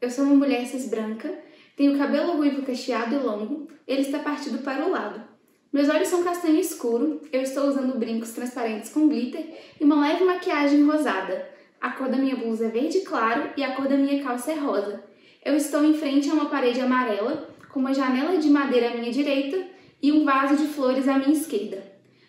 Eu sou uma mulher cis branca, tenho cabelo ruivo cacheado e longo, ele está partido para o lado. Meus olhos são castanho escuro, eu estou usando brincos transparentes com glitter e uma leve maquiagem rosada. A cor da minha blusa é verde claro e a cor da minha calça é rosa. Eu estou em frente a uma parede amarela, com uma janela de madeira à minha direita e um vaso de flores à minha esquerda.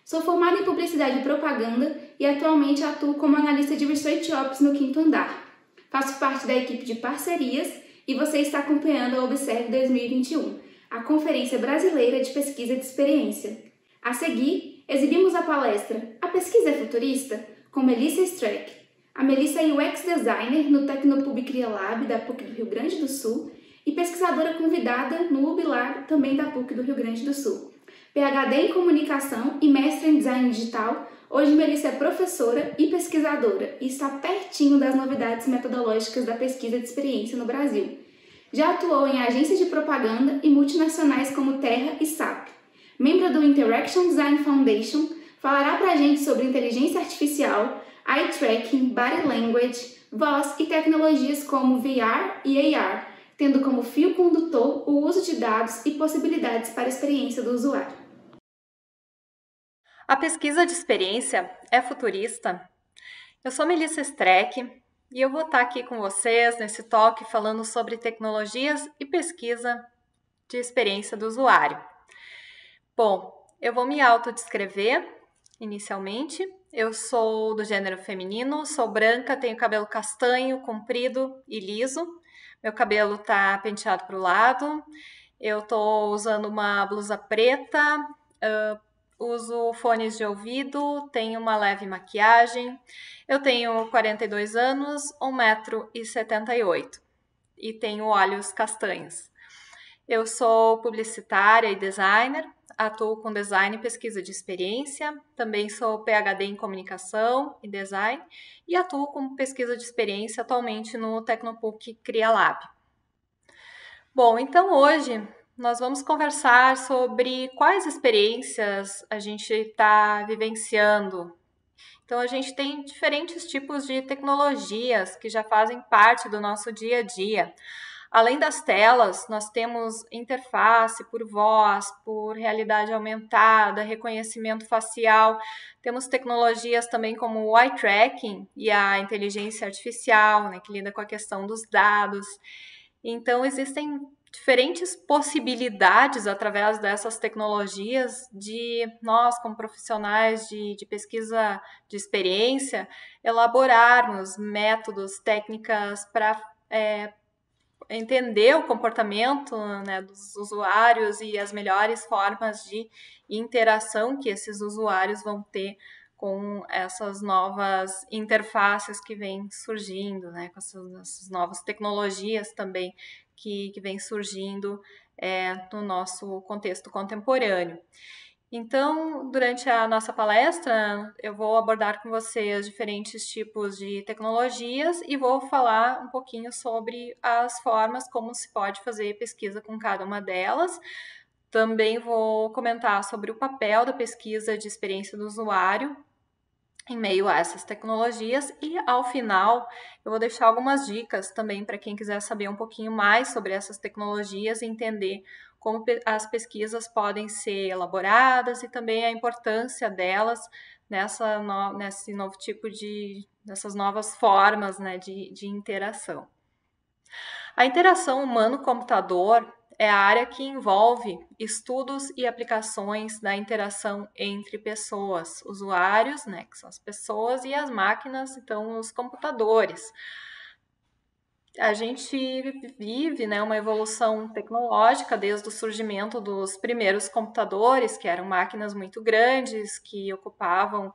Sou formada em Publicidade e Propaganda e atualmente atuo como analista de Research Ops no 5º andar. Faço parte da equipe de parcerias e você está acompanhando a Observe 2021, a Conferência Brasileira de Pesquisa de Experiência. A seguir, exibimos a palestra A Pesquisa é Futurista? Com Melissa Streck. A Melissa é UX Designer no Tecnopub CriaLab da PUC do Rio Grande do Sul e pesquisadora convidada no UBLab, também da PUC do Rio Grande do Sul. PhD em Comunicação e mestre em Design Digital, hoje Melissa é professora e pesquisadora e está pertinho das novidades metodológicas da pesquisa de experiência no Brasil. Já atuou em agências de propaganda e multinacionais como Terra e SAP. Membro do Interaction Design Foundation, falará pra gente sobre inteligência artificial, eye tracking, body language, voz e tecnologias como VR e AR, tendo como fio condutor o uso de dados e possibilidades para a experiência do usuário. A pesquisa de experiência é futurista? Eu sou Melissa Streck e eu vou estar aqui com vocês nesse talk falando sobre tecnologias e pesquisa de experiência do usuário. Bom, eu vou me autodescrever inicialmente. Eu sou do gênero feminino, sou branca, tenho cabelo castanho, comprido e liso. Meu cabelo está penteado para o lado. Eu estou usando uma blusa preta, uso fones de ouvido, tenho uma leve maquiagem. Eu tenho 42 anos, 1,78 m e tenho olhos castanhos. Eu sou publicitária e designer, atuo com design e pesquisa de experiência, também sou PhD em comunicação e design e atuo com pesquisa de experiência atualmente no Tecnopuc CriaLab. Bom, então hoje nós vamos conversar sobre quais experiências a gente está vivenciando. Então, a gente tem diferentes tipos de tecnologias que já fazem parte do nosso dia a dia. Além das telas, nós temos interface por voz, por realidade aumentada, reconhecimento facial. Temos tecnologias também como o eye tracking e a inteligência artificial, né, que lida com a questão dos dados. Então, existem diferentes possibilidades através dessas tecnologias de nós, como profissionais de pesquisa de experiência, elaborarmos métodos, técnicas para entender o comportamento, né, dos usuários e as melhores formas de interação que esses usuários vão ter com essas novas interfaces que vêm surgindo, né, com essas novas tecnologias também que vêm surgindo no nosso contexto contemporâneo. Então, durante a nossa palestra, eu vou abordar com vocês diferentes tipos de tecnologias e vou falar um pouquinho sobre as formas como se pode fazer pesquisa com cada uma delas. Também vou comentar sobre o papel da pesquisa de experiência do usuário em meio a essas tecnologias e, ao final, eu vou deixar algumas dicas também para quem quiser saber um pouquinho mais sobre essas tecnologias e entender como as pesquisas podem ser elaboradas e também a importância delas nesse novo tipo nessas novas formas, né, de interação. A interação humano-computador é a área que envolve estudos e aplicações da interação entre pessoas, usuários, né, que são as pessoas, e as máquinas, então os computadores. A gente vive, né, uma evolução tecnológica desde o surgimento dos primeiros computadores, que eram máquinas muito grandes, que ocupavam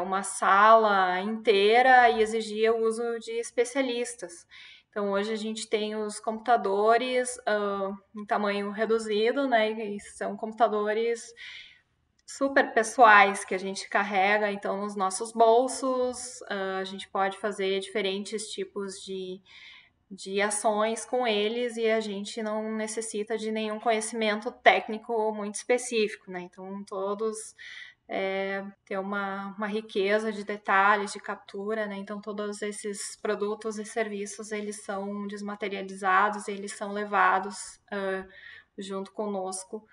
uma sala inteira e exigia o uso de especialistas. Então, hoje a gente tem os computadores em tamanho reduzido, né, e são computadores super pessoais que a gente carrega, então, nos nossos bolsos. A gente pode fazer diferentes tipos de ações com eles e a gente não necessita de nenhum conhecimento técnico muito específico, né? Então, todos ter uma riqueza de detalhes, de captura, né? Então todos esses produtos e serviços, eles são desmaterializados, eles são levados junto conosco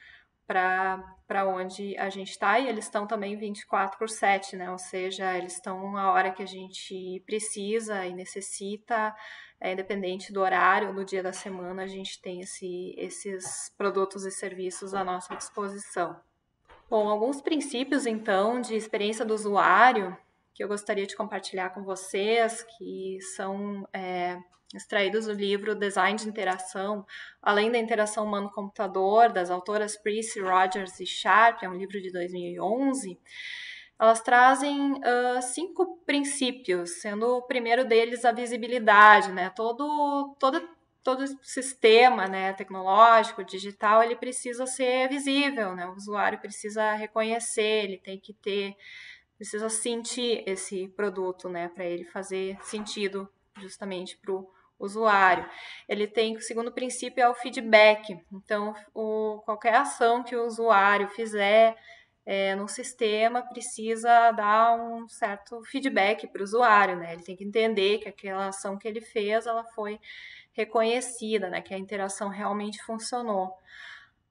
para onde a gente está, e eles estão também 24/7, né? Ou seja, eles estão a hora que a gente precisa e necessita, independente do horário, do dia da semana, a gente tem esses produtos e serviços à nossa disposição. Bom, alguns princípios, então, de experiência do usuário que eu gostaria de compartilhar com vocês, que são extraídos do livro Design de Interação, além da interação humano-computador, das autoras Price, Rogers e Sharp, é um livro de 2011, elas trazem 5 princípios, sendo o primeiro deles a visibilidade, né? Todo sistema, né, tecnológico, digital, ele precisa ser visível, né? O usuário precisa reconhecer, ele tem que precisa sentir esse produto, né, para ele fazer sentido justamente para o usuário. O segundo princípio é o feedback. Então, qualquer ação que o usuário fizer no sistema precisa dar um certo feedback para o usuário, né? Ele tem que entender que aquela ação que ele fez, ela foi reconhecida, né? Que a interação realmente funcionou.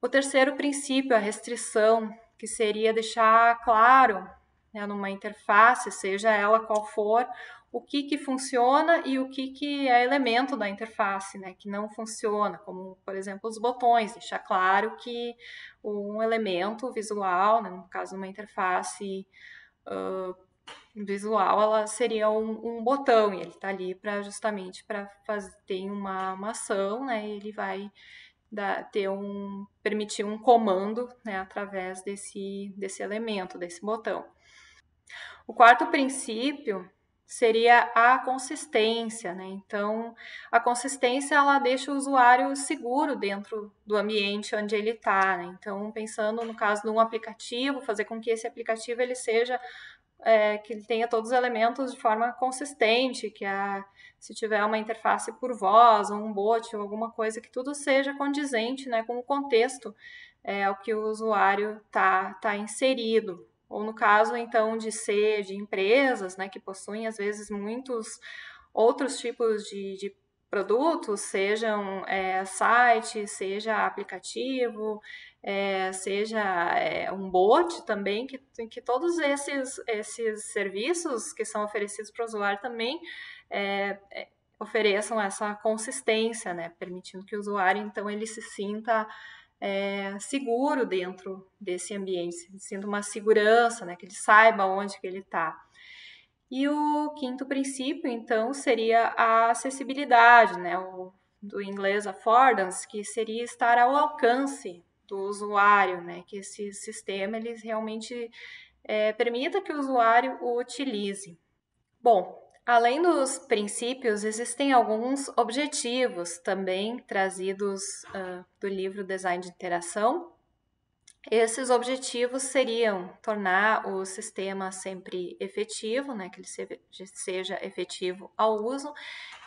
O terceiro princípio, a restrição, que seria deixar claro, né, numa interface, seja ela qual for, o que funciona e o que é elemento da interface, né, que não funciona, como, por exemplo, os botões, deixar claro que um elemento visual, né, no caso uma interface visual, ela seria um botão, e ele está ali justamente para ter uma ação, né, e ele vai permitir um comando, né, através desse elemento, desse botão. O quarto princípio seria a consistência, né? Então, a consistência ela deixa o usuário seguro dentro do ambiente onde ele está, né? Então, pensando no caso de um aplicativo, fazer com que esse aplicativo ele seja que ele tenha todos os elementos de forma consistente, se tiver uma interface por voz, ou um bot, ou alguma coisa, que tudo seja condizente, né, com o contexto ao que o usuário tá inserido. Ou no caso, então, de empresas, né, que possuem, às vezes, muitos outros tipos de produtos, sejam site, seja aplicativo, seja um bot também, que todos esses serviços que são oferecidos para o usuário também ofereçam essa consistência, né, permitindo que o usuário, então, ele se sinta seguro dentro desse ambiente, se sinta uma segurança, né, que ele saiba onde que ele está. E o quinto princípio, então, seria a acessibilidade, né, do inglês affordance, que seria estar ao alcance do usuário, né, que esse sistema ele realmente permita que o usuário o utilize. Bom, além dos princípios, existem alguns objetivos também trazidos do livro Design de Interação. Esses objetivos seriam tornar o sistema sempre efetivo, né, que ele seja efetivo ao uso,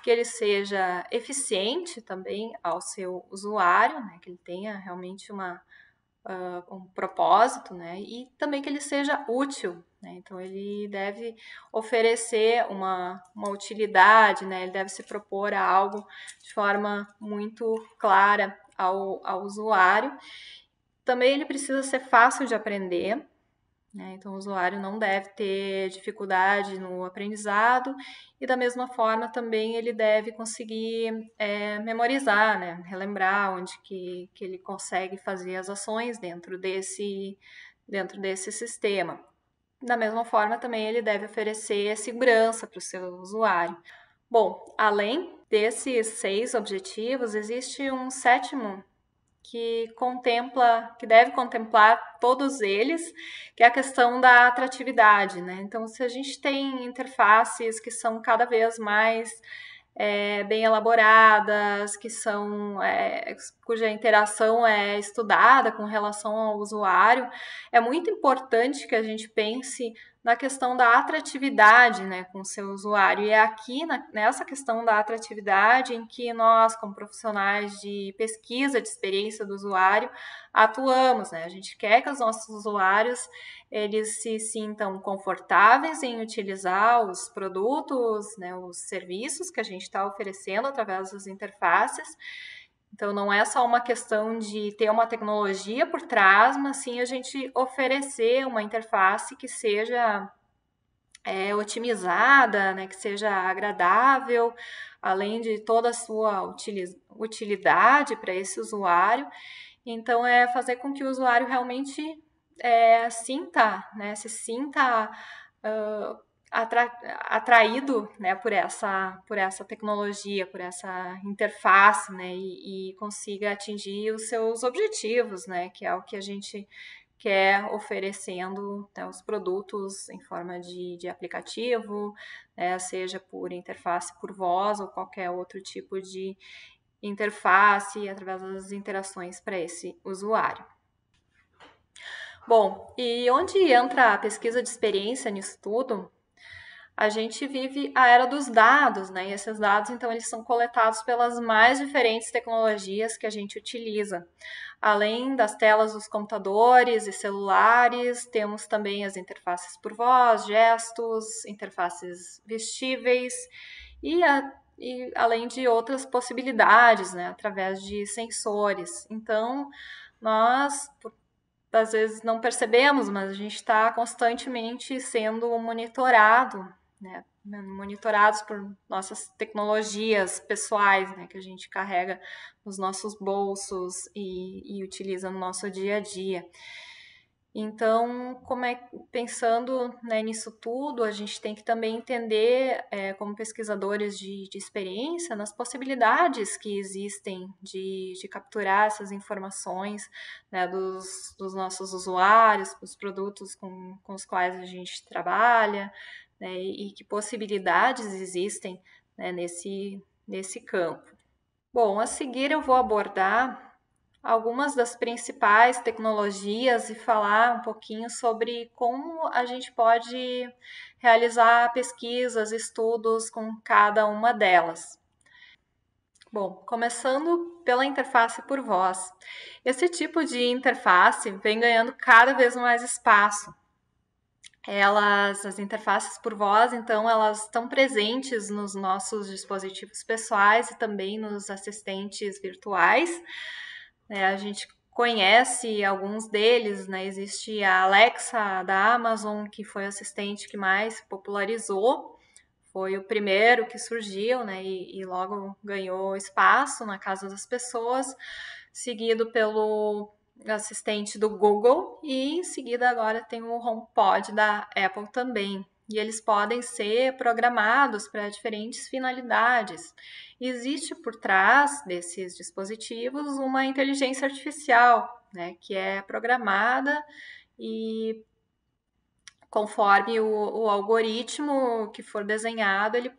que ele seja eficiente também ao seu usuário, né, que ele tenha realmente um propósito, né, e também que ele seja útil, né, então ele deve oferecer uma utilidade, né, ele deve se propor a algo de forma muito clara ao usuário. Também ele precisa ser fácil de aprender, né? Então o usuário não deve ter dificuldade no aprendizado e da mesma forma também ele deve conseguir memorizar, né? Relembrar onde que ele consegue fazer as ações dentro desse sistema. Da mesma forma também ele deve oferecer segurança para o seu usuário. Bom, além desses 6 objetivos, existe um sétimo que deve contemplar todos eles, que é a questão da atratividade, né? Então, se a gente tem interfaces que são cada vez mais bem elaboradas, cuja interação é estudada com relação ao usuário, é muito importante que a gente pense na questão da atratividade, né, com o seu usuário. E é aqui, nessa questão da atratividade, em que nós, como profissionais de pesquisa de experiência do usuário, atuamos, né? A gente quer que os nossos usuários eles se sintam confortáveis em utilizar os produtos, né, os serviços que a gente está oferecendo através das interfaces. Então, não é só uma questão de ter uma tecnologia por trás, mas sim a gente oferecer uma interface que seja otimizada, né, que seja agradável, além de toda a sua utilidade para esse usuário. Então, é fazer com que o usuário realmente se sinta atraído, né, por essa tecnologia, por essa interface, né, e consiga atingir os seus objetivos, né, que é o que a gente quer oferecendo, né, os produtos em forma de aplicativo, né, seja por interface por voz ou qualquer outro tipo de interface através das interações para esse usuário. Bom, e onde entra a pesquisa de experiência nisso tudo? A gente vive a era dos dados, né? E esses dados, então, eles são coletados pelas mais diferentes tecnologias que a gente utiliza. Além das telas dos computadores e celulares, temos também as interfaces por voz, gestos, interfaces vestíveis e além de outras possibilidades, né? Através de sensores. Então, nós, às vezes não percebemos, mas a gente está constantemente sendo monitorado, né? Monitorados por nossas tecnologias pessoais, né? Que a gente carrega nos nossos bolsos e utiliza no nosso dia a dia. Então, pensando, né, nisso tudo, a gente tem que também entender, como pesquisadores de experiência, nas possibilidades que existem de capturar essas informações, né, dos nossos usuários, dos produtos com os quais a gente trabalha, né, e que possibilidades existem, né, nesse campo. Bom, a seguir eu vou abordar algumas das principais tecnologias e falar um pouquinho sobre como a gente pode realizar pesquisas, estudos com cada uma delas. Bom, começando pela interface por voz. Esse tipo de interface vem ganhando cada vez mais espaço. As interfaces por voz, então, elas estão presentes nos nossos dispositivos pessoais e também nos assistentes virtuais. A gente conhece alguns deles, né? Existe a Alexa da Amazon, que foi o assistente que mais popularizou, foi o primeiro que surgiu, né? E logo ganhou espaço na casa das pessoas, seguido pelo assistente do Google e em seguida agora tem o HomePod da Apple também. E eles podem ser programados para diferentes finalidades. E existe por trás desses dispositivos uma inteligência artificial, né, que é programada e conforme o algoritmo que for desenhado, ele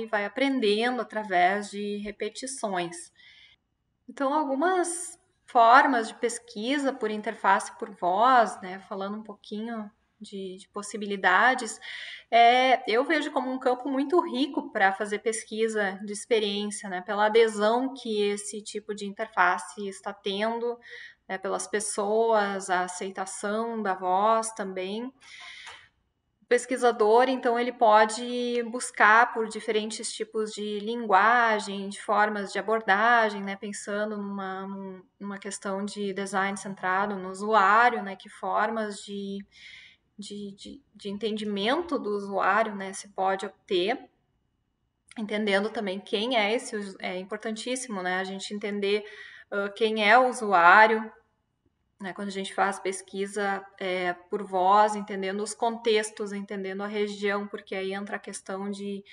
vai aprendendo através de repetições. Então, algumas formas de pesquisa por interface por voz, né, falando um pouquinho de possibilidades, eu vejo como um campo muito rico para fazer pesquisa de experiência, né, pela adesão que esse tipo de interface está tendo, né, pelas pessoas, a aceitação da voz também. O pesquisador, então, ele pode buscar por diferentes tipos de linguagem, de formas de abordagem, né, pensando numa questão de design centrado no usuário, né, que formas de entendimento do usuário, né, se pode obter, entendendo também quem é é importantíssimo, né, a gente entender quem é o usuário, né, quando a gente faz pesquisa por voz, entendendo os contextos, entendendo a região, porque aí entra a questão de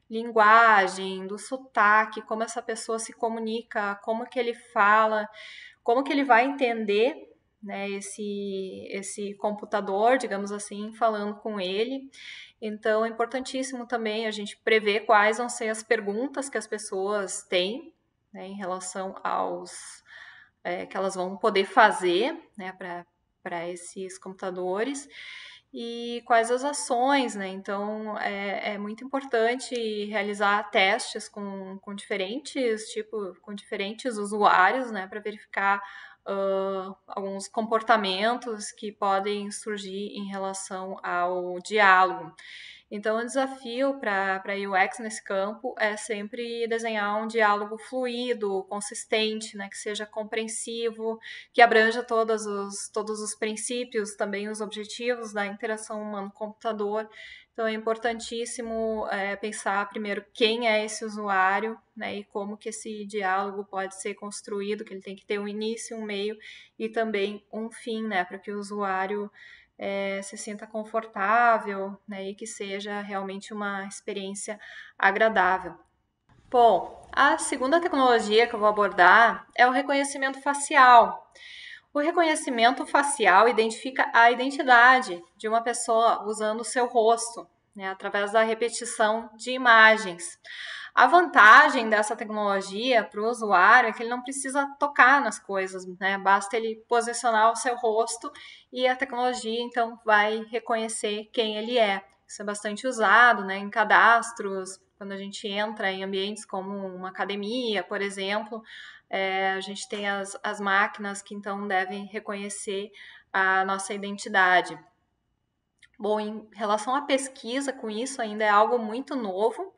linguagem, do sotaque, como essa pessoa se comunica, como que ele fala, como que ele vai entender, né, esse computador, digamos assim, falando com ele. Então, é importantíssimo também a gente prever quais vão ser as perguntas que as pessoas têm, né, em relação aos que elas vão poder fazer, né, para esses computadores. e quais as ações, né? Então, é muito importante realizar testes com diferentes usuários, né? Para verificar alguns comportamentos que podem surgir em relação ao diálogo. Então, o desafio para a UX nesse campo é sempre desenhar um diálogo fluido, consistente, né, que seja compreensivo, que abranja todos os princípios, também os objetivos da interação humano-computador. Então, é importantíssimo pensar primeiro quem é esse usuário, né, e como que esse diálogo pode ser construído, que ele tem que ter um início, um meio e também um fim, né, para que o usuário se sinta confortável, né, e que seja realmente uma experiência agradável. Bom, a segunda tecnologia que eu vou abordar é o reconhecimento facial. O reconhecimento facial identifica a identidade de uma pessoa usando o seu rosto, né, através da repetição de imagens. A vantagem dessa tecnologia para o usuário é que ele não precisa tocar nas coisas, né? Basta ele posicionar o seu rosto e a tecnologia então vai reconhecer quem ele é. Isso é bastante usado, né, em cadastros, quando a gente entra em ambientes como uma academia, por exemplo, a gente tem as máquinas que então devem reconhecer a nossa identidade. Bom, em relação à pesquisa com isso, ainda é algo muito novo,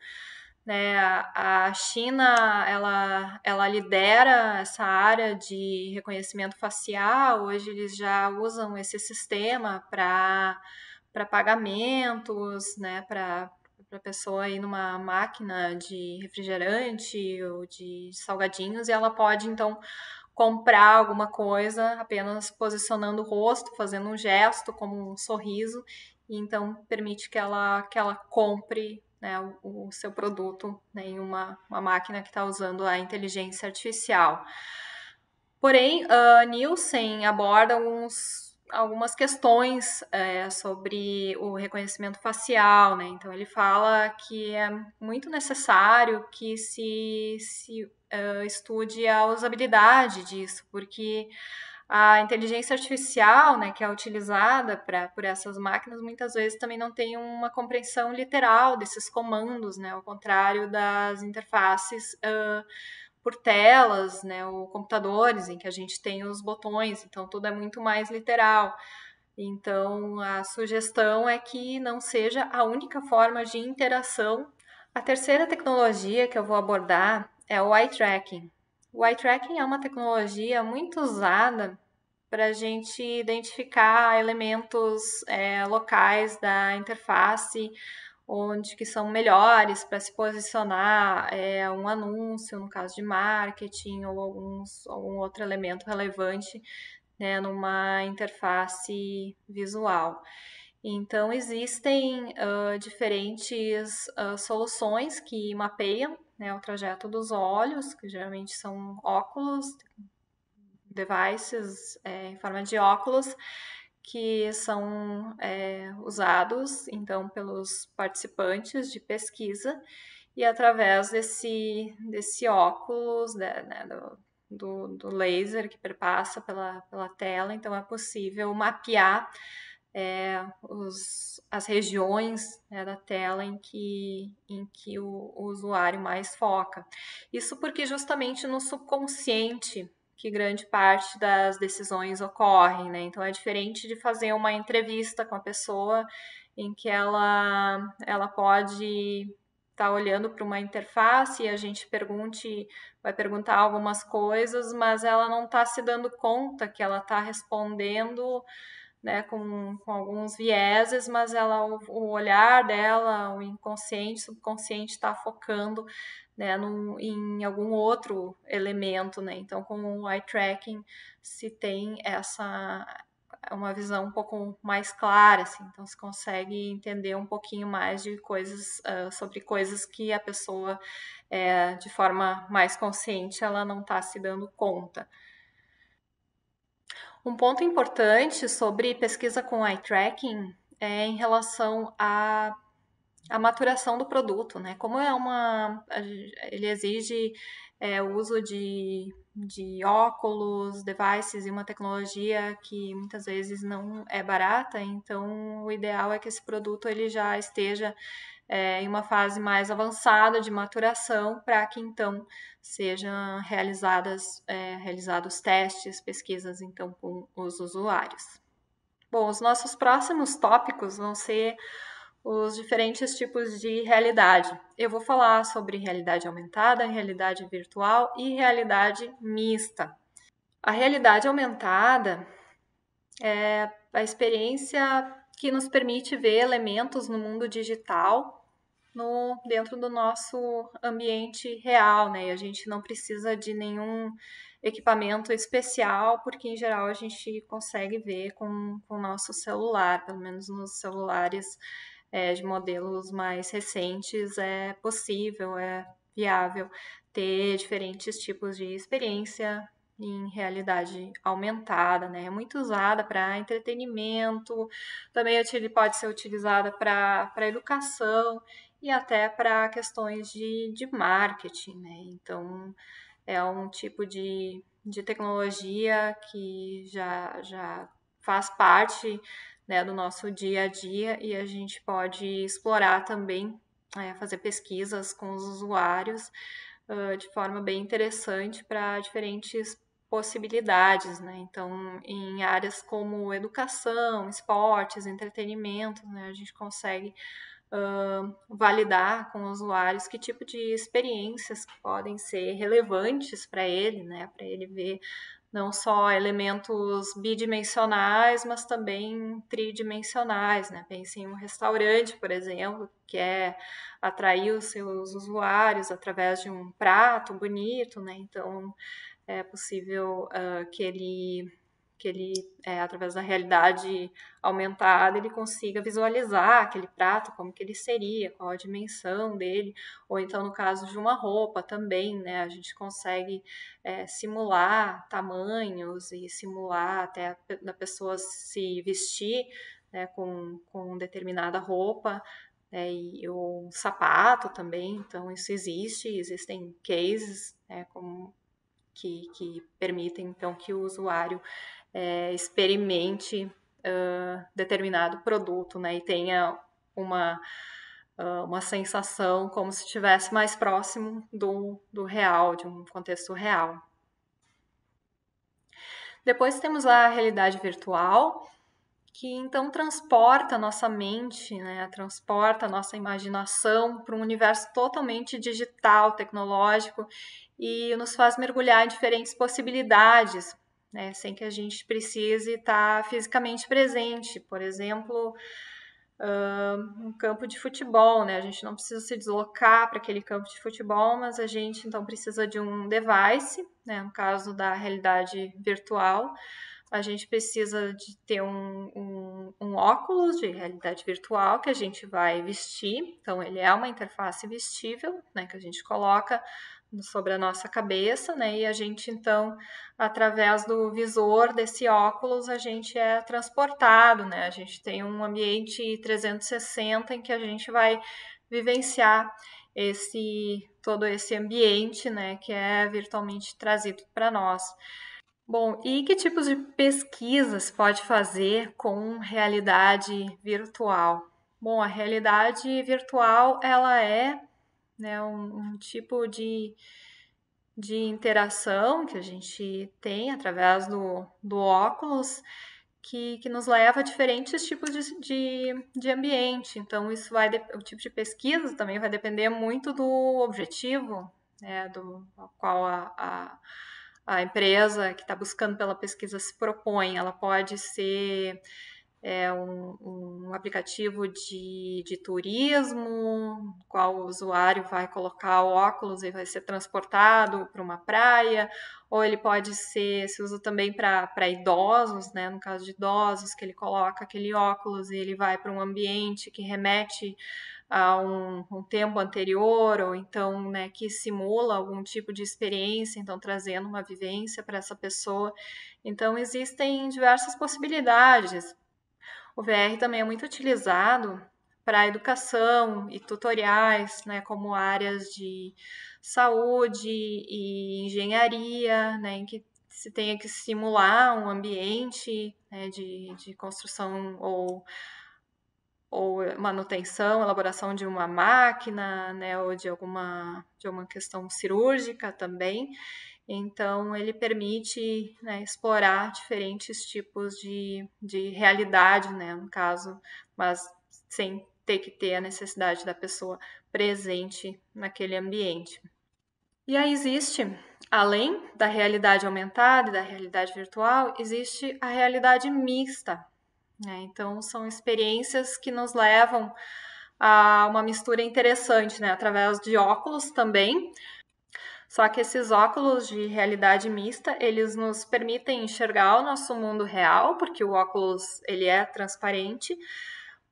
né? A China, ela lidera essa área de reconhecimento facial. Hoje eles já usam esse sistema para pagamentos, né? Para a pessoa ir numa máquina de refrigerante ou de salgadinhos e ela pode então comprar alguma coisa apenas posicionando o rosto, fazendo um gesto como um sorriso, e então permite que ela compre, né, o seu produto, né, em uma máquina que está usando a inteligência artificial. Porém, Nielsen aborda algumas questões sobre o reconhecimento facial, né? Então ele fala que é muito necessário que se estude a usabilidade disso, porque a inteligência artificial, né, que é utilizada por essas máquinas, muitas vezes também não tem uma compreensão literal desses comandos, né, ao contrário das interfaces por telas, né, ou computadores, em que a gente tem os botões, então tudo é muito mais literal. Então, a sugestão é que não seja a única forma de interação. A terceira tecnologia que eu vou abordar é o eye tracking. O eye tracking é uma tecnologia muito usada para a gente identificar elementos locais da interface, onde que são melhores para se posicionar um anúncio, no caso de marketing, ou algum outro elemento relevante, né, numa interface visual. Então, existem diferentes soluções que mapeiam, né, o trajeto dos olhos, que geralmente são óculos, devices em forma de óculos, que são usados então pelos participantes de pesquisa, e através desse óculos, né, do laser que perpassa pela tela, então é possível mapear as regiões, né, da tela em que o usuário mais foca. Isso porque justamente no subconsciente que grande parte das decisões ocorrem, né? Então é diferente de fazer uma entrevista com a pessoa em que ela pode estar olhando para uma interface e a gente vai perguntar algumas coisas, mas ela não está se dando conta que ela está respondendo, né, com alguns vieses, mas o olhar dela, o inconsciente, subconsciente está focando, né, em algum outro elemento, né? Então, com o eye tracking se tem uma visão um pouco mais clara, assim, então se consegue entender um pouquinho mais de coisas sobre coisas que a pessoa de forma mais consciente ela não está se dando conta. Um ponto importante sobre pesquisa com eye tracking é em relação à maturação do produto, né? Como ele exige o uso de óculos, devices e uma tecnologia que muitas vezes não é barata, então o ideal é que esse produto ele já esteja em uma fase mais avançada de maturação para que então sejam realizados testes, pesquisas então com os usuários. Bom, os nossos próximos tópicos vão ser os diferentes tipos de realidade. Eu vou falar sobre realidade aumentada, realidade virtual e realidade mista. A realidade aumentada é a experiência que nos permite ver elementos no mundo digital dentro do nosso ambiente real, né? E a gente não precisa de nenhum equipamento especial, porque em geral a gente consegue ver com o nosso celular, pelo menos nos celulares de modelos mais recentes, é possível, é viável ter diferentes tipos de experiência em realidade aumentada, né? É muito usada para entretenimento, também pode ser utilizada para educação e até para questões de marketing, né? Então, é um tipo de tecnologia que já faz parte, né, do nosso dia a dia e a gente pode explorar também, fazer pesquisas com os usuários de forma bem interessante para diferentes possibilidades, né? Então, em áreas como educação, esportes, entretenimento, né, a gente consegue validar com usuários que tipo de experiências que podem ser relevantes para ele, né? Para ele ver não só elementos bidimensionais, mas também tridimensionais, né? Pense em um restaurante, por exemplo, que é atrair os seus usuários através de um prato bonito, né? Então, é possível que ele através da realidade aumentada, ele consiga visualizar aquele prato, como que ele seria, qual a dimensão dele, ou então no caso de uma roupa também, né, a gente consegue simular tamanhos e simular até da pessoa se vestir, né, com determinada roupa, e o sapato também, então isso existem cases, como que permitem então que o usuário experimente determinado produto, né, e tenha uma sensação como se estivesse mais próximo do real, de um contexto real. Depois temos a realidade virtual, que então transporta a nossa mente, né, transporta a nossa imaginação para um universo totalmente digital, tecnológico, e nos faz mergulhar em diferentes possibilidades, né, sem que a gente precise estar fisicamente presente. Por exemplo, um campo de futebol, né? A gente não precisa se deslocar para aquele campo de futebol, mas a gente então precisa de um device, né? No caso da realidade virtual, a gente precisa de ter um óculos de realidade virtual que a gente vai vestir. Então, ele é uma interface vestível, né? Que a gente coloca sobre a nossa cabeça, né? E a gente então, através do visor desse óculos, a gente é transportado, né? A gente tem um ambiente 360 em que a gente vai vivenciar todo esse ambiente, né, que é virtualmente trazido para nós. Bom, e que tipos de pesquisas pode fazer com realidade virtual? Bom, a realidade virtual ela é, né, um tipo de interação que a gente tem através do óculos que nos leva a diferentes tipos de ambiente. Então, o tipo de pesquisa também vai depender muito do objetivo, né, ao qual a empresa que está buscando pela pesquisa se propõe. Ela pode ser um aplicativo de turismo, qual o usuário vai colocar o óculos e vai ser transportado para uma praia, ou ele pode se usa também para idosos, né? No caso de idosos, que ele coloca aquele óculos e ele vai para um ambiente que remete a um tempo anterior, ou então, né, que simula algum tipo de experiência, então trazendo uma vivência para essa pessoa. Então, existem diversas possibilidades. O VR também é muito utilizado para educação e tutoriais, né, como áreas saúde e engenharia, né, em que se tenha que simular um ambiente, né, de construção ou manutenção, elaboração de uma máquina, né, ou de alguma questão cirúrgica também. Então, ele permite, né, explorar diferentes tipos de realidade, né, no caso, mas sem ter que ter a necessidade da pessoa presente naquele ambiente. E aí existe, além da realidade aumentada e da realidade virtual, existe a realidade mista, né? Então, são experiências que nos levam a uma mistura interessante, né? Através de óculos também. Só que esses óculos de realidade mista, eles nos permitem enxergar o nosso mundo real, porque o óculos ele é transparente,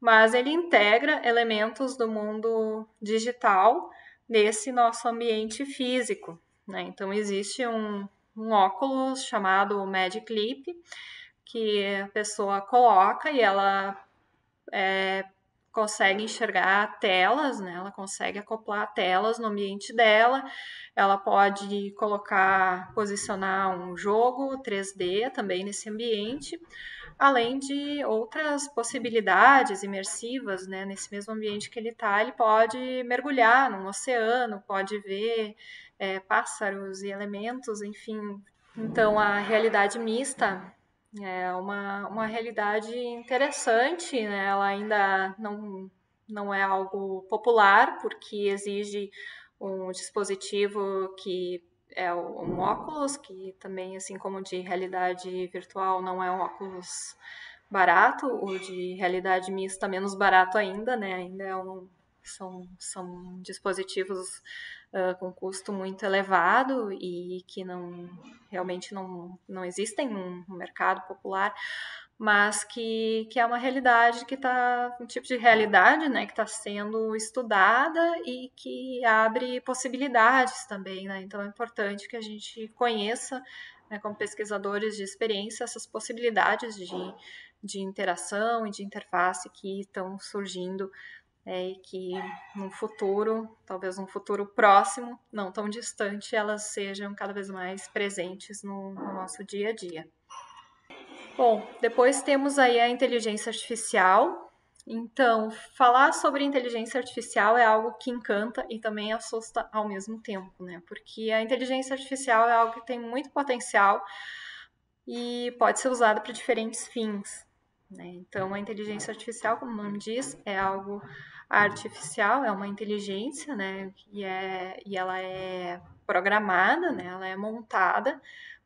mas ele integra elementos do mundo digital nesse nosso ambiente físico, né? Então, existe um óculos chamado Magic Leap, que a pessoa coloca e ela consegue enxergar telas, né? Ela consegue acoplar telas no ambiente dela. Ela pode posicionar um jogo 3D também nesse ambiente, além de outras possibilidades imersivas, né? Nesse mesmo ambiente que ele está, ele pode mergulhar num oceano, pode ver pássaros e elementos, enfim. Então, a realidade mista é uma realidade interessante, né? Ela ainda não é algo popular, porque exige um dispositivo que é um óculos, que também, assim como o de realidade virtual, não é um óculos barato, o de realidade mista menos barato ainda, né? Ainda são dispositivos com custo muito elevado e que realmente não existem no mercado popular, mas que é uma realidade que está, um tipo de realidade, né, que está sendo estudada e que abre possibilidades também, né? Então é importante que a gente conheça, né, como pesquisadores de experiência, essas possibilidades de interação e de interface que estão surgindo e que no futuro, talvez num futuro próximo, não tão distante, elas sejam cada vez mais presentes no nosso dia a dia. Bom, depois temos aí a inteligência artificial. Então, falar sobre inteligência artificial é algo que encanta e também assusta ao mesmo tempo, né? Porque a inteligência artificial é algo que tem muito potencial e pode ser usado para diferentes fins, né? Então, a inteligência artificial, como o nome diz, é algo artificial, é uma inteligência, né? E ela é programada, né? Ela é montada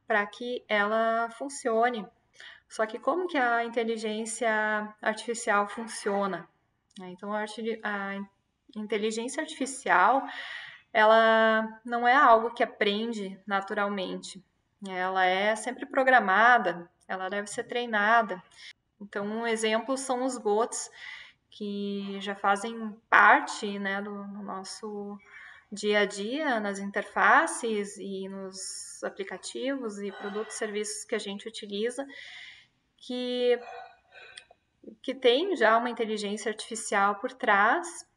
para que ela funcione. Só que como que a inteligência artificial funciona? Então, a inteligência artificial, ela não é algo que aprende naturalmente. Ela é sempre programada, ela deve ser treinada. Então, um exemplo são os bots que já fazem parte, né, do nosso dia a dia, nas interfaces e nos aplicativos e produtos e serviços que a gente utiliza, que tem já uma inteligência artificial por trás,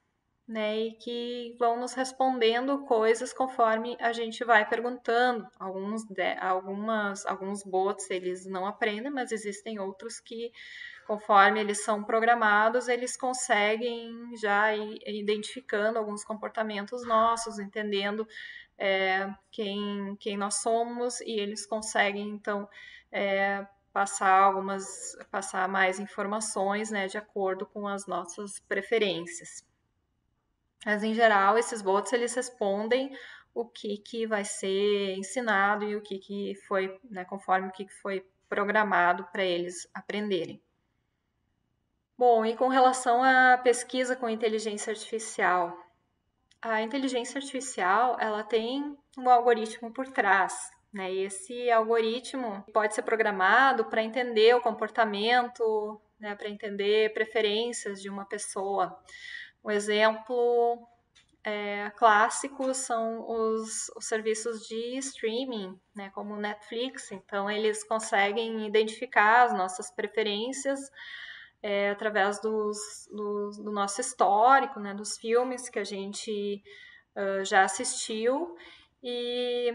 né, e que vão nos respondendo coisas conforme a gente vai perguntando. Alguns bots eles não aprendem, mas existem outros que, conforme eles são programados, eles conseguem já ir identificando alguns comportamentos nossos, entendendo quem nós somos, e eles conseguem, então, passar mais informações, né, de acordo com as nossas preferências. Mas, em geral, esses bots, eles respondem o que vai ser ensinado e o que foi, né, conforme o que foi programado para eles aprenderem. Bom, e com relação à pesquisa com inteligência artificial, a inteligência artificial, ela tem um algoritmo por trás, né? E esse algoritmo pode ser programado para entender o comportamento, né, para entender preferências de uma pessoa. Um exemplo clássico são os serviços de streaming, né, como o Netflix. Então, eles conseguem identificar as nossas preferências através do nosso histórico, né, dos filmes que a gente já assistiu, e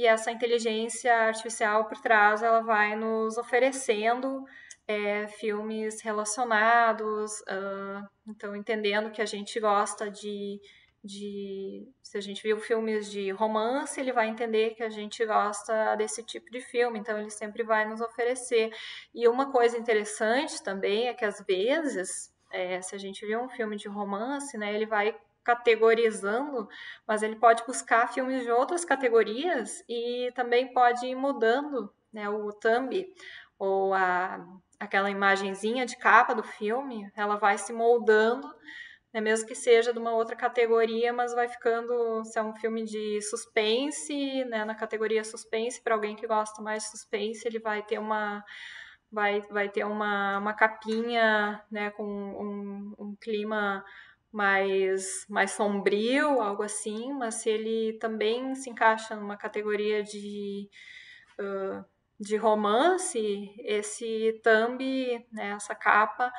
essa inteligência artificial por trás ela vai nos oferecendo filmes relacionados, então entendendo que a gente gosta se a gente viu filmes de romance, ele vai entender que a gente gosta desse tipo de filme, então ele sempre vai nos oferecer. E uma coisa interessante também é que às vezes, se a gente viu um filme de romance, né, ele vai categorizando, mas ele pode buscar filmes de outras categorias e também pode ir mudando, né, o thumb ou aquela imagenzinha de capa do filme, ela vai se moldando, né, mesmo que seja de uma outra categoria, mas vai ficando, se é um filme de suspense, né, na categoria suspense, para alguém que gosta mais de suspense, ele vai ter vai ter uma capinha, né, com um clima mais sombrio, algo assim, mas se ele também se encaixa numa categoria de romance, esse thumb, né, essa capa,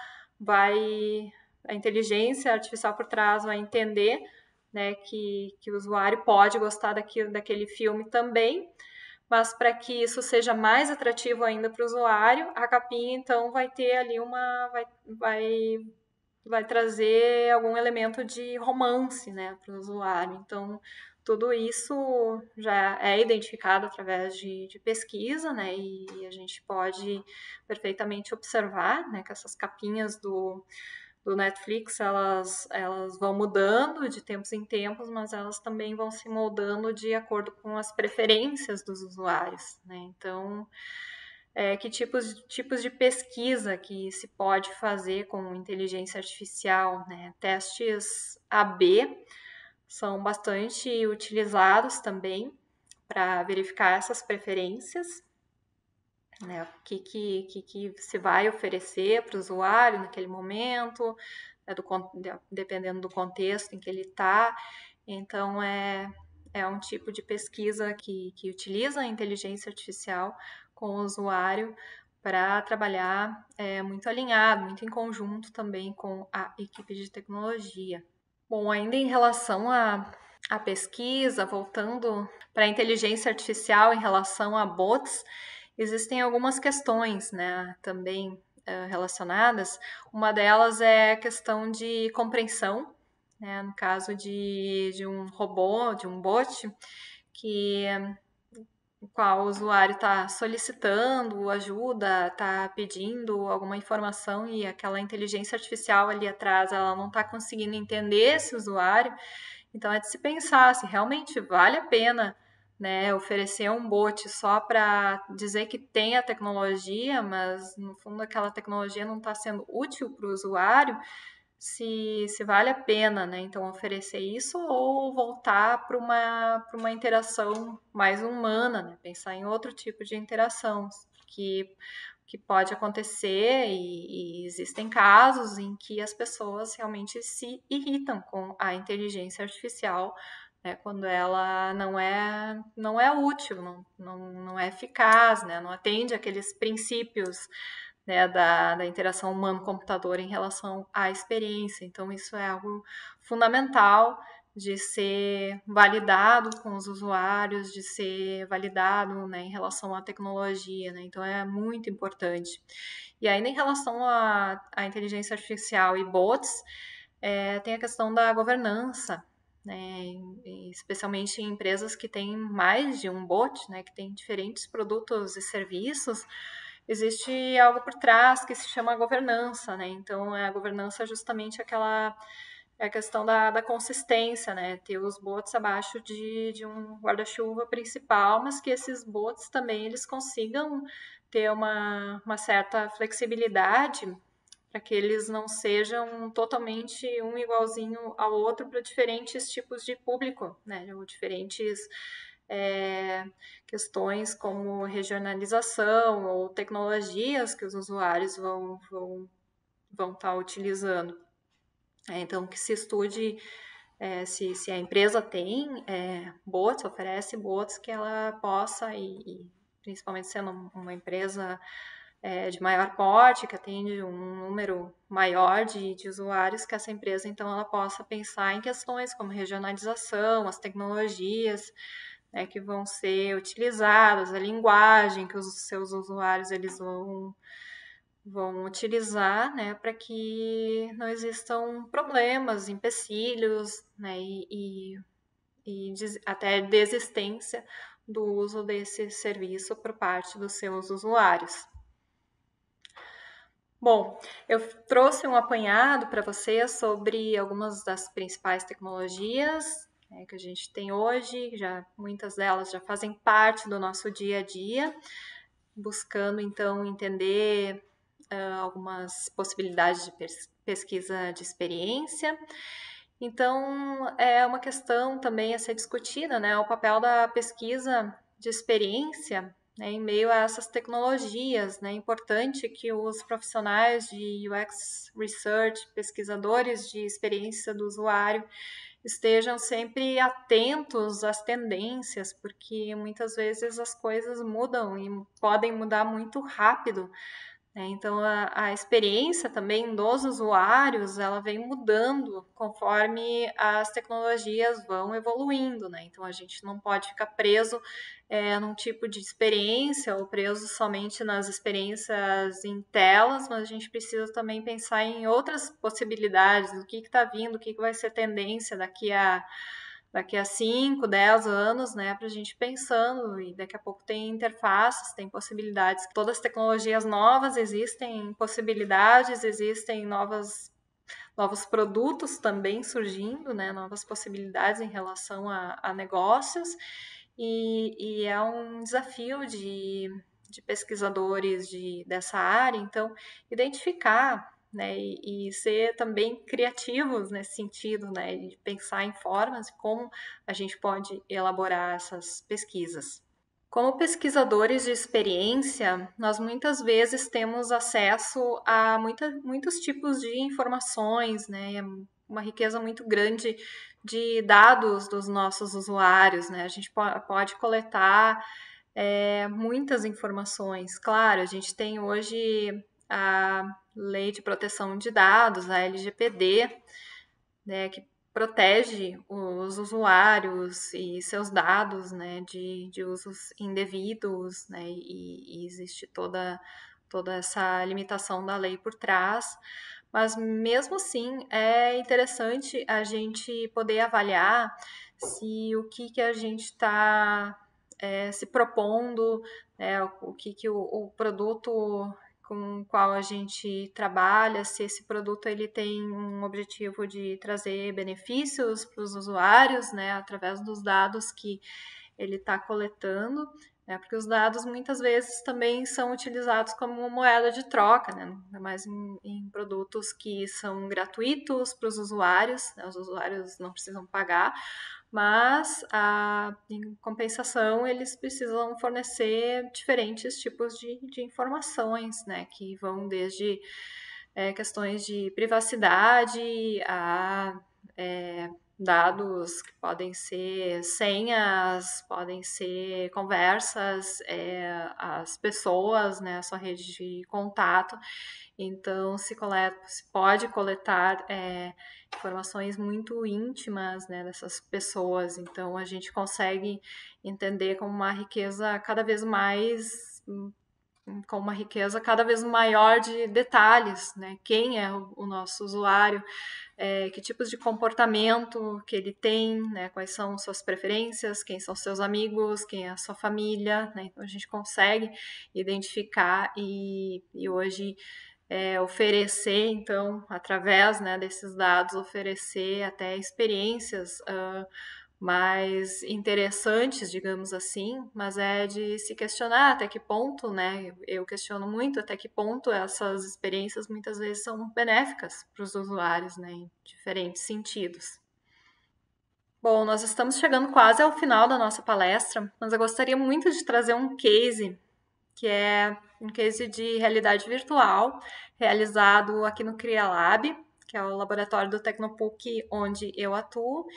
a inteligência artificial por trás vai entender, né, que o usuário pode gostar daquele filme também, mas para que isso seja mais atrativo ainda para o usuário, a capinha então vai ter ali vai trazer algum elemento de romance, né, para o usuário. Então, tudo isso já é identificado através de pesquisa, né, e a gente pode perfeitamente observar, né, que essas capinhas do Netflix, elas vão mudando de tempos em tempos, mas elas também vão se moldando de acordo com as preferências dos usuários, né? Então, que tipos de pesquisa que se pode fazer com inteligência artificial, né? Testes AB são bastante utilizados também para verificar essas preferências, né? O que se vai oferecer para o usuário naquele momento, né? Dependendo do contexto em que ele está. Então, é um tipo de pesquisa que utiliza a inteligência artificial com o usuário para trabalhar muito alinhado, muito em conjunto também com a equipe de tecnologia. Bom, ainda em relação à pesquisa, voltando para a inteligência artificial em relação a bots, existem algumas questões, né, também relacionadas. Uma delas é a questão de compreensão, né, no caso de um robô, de um bot, que o qual o usuário está solicitando ajuda, está pedindo alguma informação e aquela inteligência artificial ali atrás ela não está conseguindo entender esse usuário. Então é de se pensar se realmente vale a pena, né, oferecer um bot só para dizer que tem a tecnologia, mas no fundo aquela tecnologia não está sendo útil para o usuário, se vale a pena, né, então oferecer isso ou voltar para uma interação mais humana, né, pensar em outro tipo de interação que pode acontecer e existem casos em que as pessoas realmente se irritam com a inteligência artificial, né, quando ela não é útil, não é eficaz, né, não atende aqueles princípios, né, da interação humano-computador em relação à experiência. Então, isso é algo fundamental de ser validado com os usuários, de ser validado, né, em relação à tecnologia, né? Então é muito importante. E ainda em relação à inteligência artificial e bots, tem a questão da governança, né? Especialmente em empresas que têm mais de um bot, né, que têm diferentes produtos e serviços, existe algo por trás que se chama governança, né? Então, a governança é justamente a questão da consistência, né? Ter os bots abaixo de um guarda-chuva principal, mas que esses bots também eles consigam ter uma certa flexibilidade para que eles não sejam totalmente um igualzinho ao outro para diferentes tipos de público, né? Ou diferentes questões como regionalização ou tecnologias que os usuários vão estar utilizando. Então, que se estude se a empresa tem bots, oferece bots que ela possa, e principalmente sendo uma empresa de maior porte, que atende um número maior de usuários, que essa empresa, então, ela possa pensar em questões como regionalização, as tecnologias, né, que vão ser utilizadas, a linguagem que os seus usuários eles vão utilizar, né, para que não existam problemas, empecilhos, né, e até desistência do uso desse serviço por parte dos seus usuários. Bom, eu trouxe um apanhado para você sobre algumas das principais tecnologias, né, que a gente tem hoje, muitas delas já fazem parte do nosso dia a dia, buscando então entender algumas possibilidades de pesquisa de experiência. Então, é uma questão também a ser discutida, né, o papel da pesquisa de experiência, né, em meio a essas tecnologias, né? É importante que os profissionais de UX Research, pesquisadores de experiência do usuário, estejam sempre atentos às tendências, porque muitas vezes as coisas mudam e podem mudar muito rápido, né? Então, a experiência também dos usuários, ela vem mudando conforme as tecnologias vão evoluindo, né? Então, a gente não pode ficar preso num tipo de experiência ou preso somente nas experiências em telas, mas a gente precisa também pensar em outras possibilidades, do que está vindo, o que vai ser tendência daqui a 5, 10 anos, né, para a gente pensando, e daqui a pouco tem interfaces, tem possibilidades, todas as tecnologias novas, existem possibilidades, existem novos produtos também surgindo, né, novas possibilidades em relação a negócios, e é um desafio de pesquisadores dessa área, então, identificar, né, e ser também criativos nesse sentido, né, de pensar em formas como a gente pode elaborar essas pesquisas. Como pesquisadores de experiência, nós muitas vezes temos acesso a muitos tipos de informações, né, uma riqueza muito grande de dados dos nossos usuários, né, a gente pode coletar muitas informações. Claro, a gente tem hoje a Lei de Proteção de Dados, a LGPD, né, que protege os usuários e seus dados, né, de usos indevidos, né, e existe toda essa limitação da lei por trás. Mas mesmo assim é interessante a gente poder avaliar se o que a gente está se propondo, o que o produto com o qual a gente trabalha, se esse produto ele tem um objetivo de trazer benefícios para os usuários, né, através dos dados que ele está coletando, né, porque os dados muitas vezes também são utilizados como moeda de troca, né, ainda mais em produtos que são gratuitos para os usuários, né, os usuários não precisam pagar, mas em compensação eles precisam fornecer diferentes tipos de informações, né, que vão desde questões de privacidade a dados que podem ser senhas, podem ser conversas, as pessoas, né, a sua rede de contato. Então, se pode coletar informações muito íntimas, né, dessas pessoas. Então, a gente consegue entender como uma riqueza cada vez mais, com uma riqueza cada vez maior de detalhes, né? Quem é o nosso usuário, que tipos de comportamento que ele tem, né? Quais são suas preferências, quem são seus amigos, quem é a sua família, né? Então, a gente consegue identificar e hoje oferecer, então, através, né, desses dados, oferecer até experiências mais interessantes, digamos assim, mas é de se questionar até que ponto, né, eu questiono muito até que ponto essas experiências muitas vezes são benéficas para os usuários, né, em diferentes sentidos. Bom, nós estamos chegando quase ao final da nossa palestra, mas eu gostaria muito de trazer um case que é um case de realidade virtual, realizado aqui no CriaLab, que é o laboratório do Tecnopuc, onde eu atuo,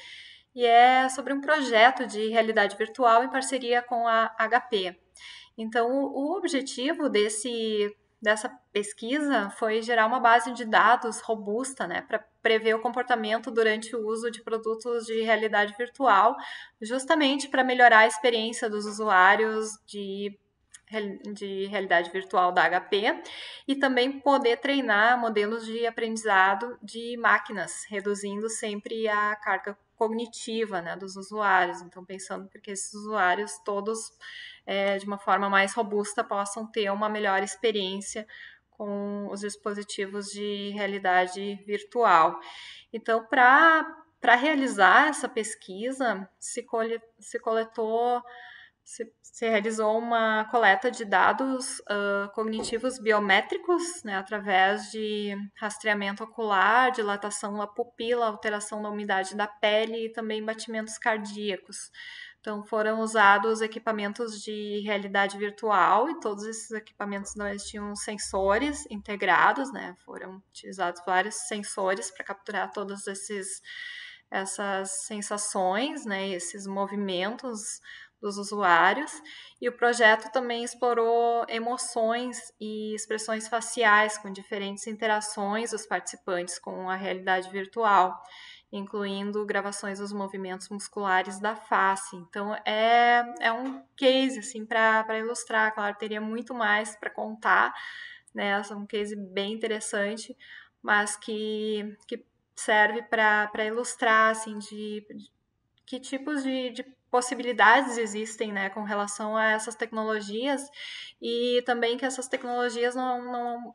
e é sobre um projeto de realidade virtual em parceria com a HP. Então, o objetivo dessa pesquisa foi gerar uma base de dados robusta, né, para prever o comportamento durante o uso de produtos de realidade virtual, justamente para melhorar a experiência dos usuários de realidade virtual da HP e também poder treinar modelos de aprendizado de máquinas, reduzindo sempre a carga cognitiva, né, dos usuários. Então, pensando porque esses usuários todos, de uma forma mais robusta, possam ter uma melhor experiência com os dispositivos de realidade virtual. Então, para realizar essa pesquisa, se realizou uma coleta de dados cognitivos biométricos, né, através de rastreamento ocular, dilatação da pupila, alteração da umidade da pele e também batimentos cardíacos. Então, foram usados equipamentos de realidade virtual e todos esses equipamentos tinham sensores integrados, né? Foram utilizados vários sensores para capturar todas essas sensações, né? Esses movimentos dos usuários, e o projeto também explorou emoções e expressões faciais com diferentes interações dos participantes com a realidade virtual, incluindo gravações dos movimentos musculares da face. Então, é um case, assim, para ilustrar. Claro, teria muito mais para contar, né? É um case bem interessante, mas que serve para ilustrar, assim, de que tipos de possibilidades existem, né, com relação a essas tecnologias, e também que essas tecnologias não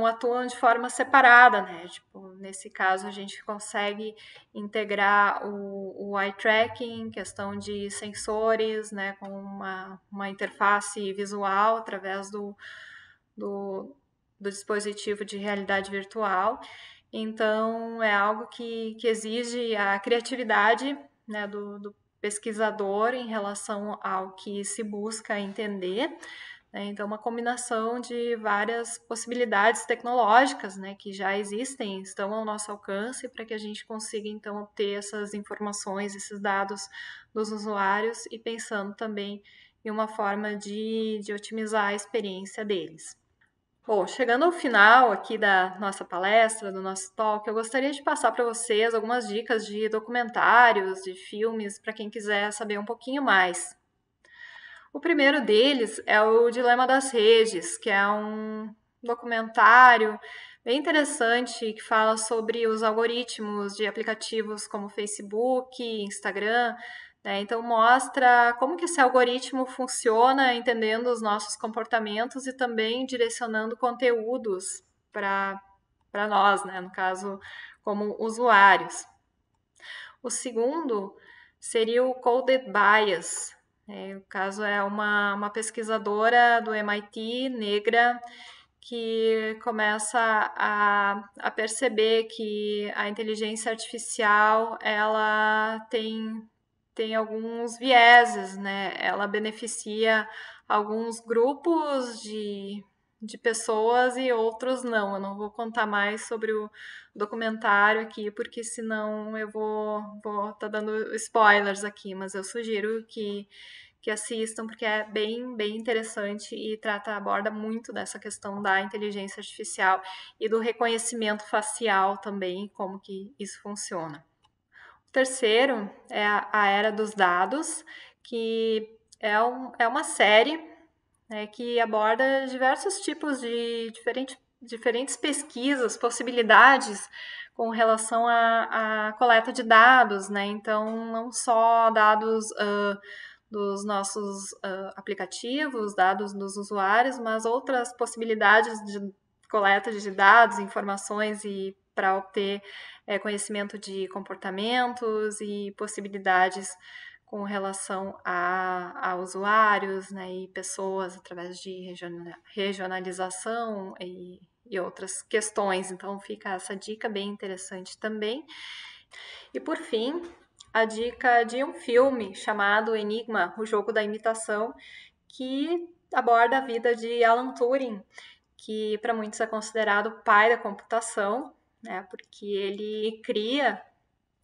atuam de forma separada, né? Tipo, nesse caso a gente consegue integrar o eye tracking, questão de sensores, né, com uma interface visual através do dispositivo de realidade virtual. Então, é algo que exige a criatividade, né, do pesquisador em relação ao que se busca entender. Né? Então, uma combinação de várias possibilidades tecnológicas, né, que já existem, estão ao nosso alcance para que a gente consiga, então, obter essas informações, esses dados dos usuários e pensando também em uma forma de otimizar a experiência deles. Bom, chegando ao final aqui da nossa palestra, do nosso talk, eu gostaria de passar para vocês algumas dicas de documentários, de filmes, para quem quiser saber um pouquinho mais. O primeiro deles é o Dilema das Redes, que é um documentário bem interessante que fala sobre os algoritmos de aplicativos como Facebook, Instagram, né? Então mostra como que esse algoritmo funciona, entendendo os nossos comportamentos e também direcionando conteúdos para nós, né? No caso, como usuários. O segundo seria o Coded Bias. O caso é uma pesquisadora do MIT, negra, que começa a perceber que a inteligência artificial ela tem alguns vieses, né? Ela beneficia alguns grupos de pessoas e outros não. Eu não vou contar mais sobre o documentário aqui, porque senão eu vou tá dando spoilers aqui, mas eu sugiro que assistam, porque é bem interessante e aborda muito dessa questão da inteligência artificial e do reconhecimento facial também, como que isso funciona. O terceiro é a Era dos Dados, que é uma série, né, que aborda diversos tipos de diferentes pesquisas, possibilidades com relação à coleta de dados, né? Então, não só dados dos nossos aplicativos, dados dos usuários, mas outras possibilidades de coleta de dados, informações e para obter conhecimento de comportamentos e possibilidades com relação a usuários, né, e pessoas através de regionalização e outras questões. Então fica essa dica bem interessante também. E por fim, a dica de um filme chamado Enigma, o Jogo da Imitação, que aborda a vida de Alan Turing, que para muitos é considerado o pai da computação, né, porque ele cria,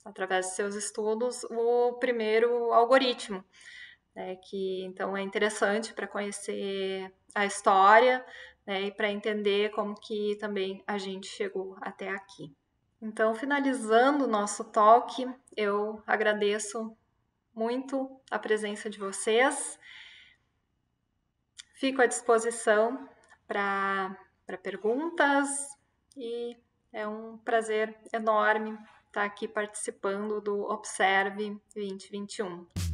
através de seus estudos, o primeiro algoritmo, né, que então é interessante para conhecer a história, né, e para entender como que também a gente chegou até aqui. Então, finalizando o nosso talk, eu agradeço muito a presença de vocês. Fico à disposição para perguntas e é um prazer enorme estar aqui participando do Observe 2021.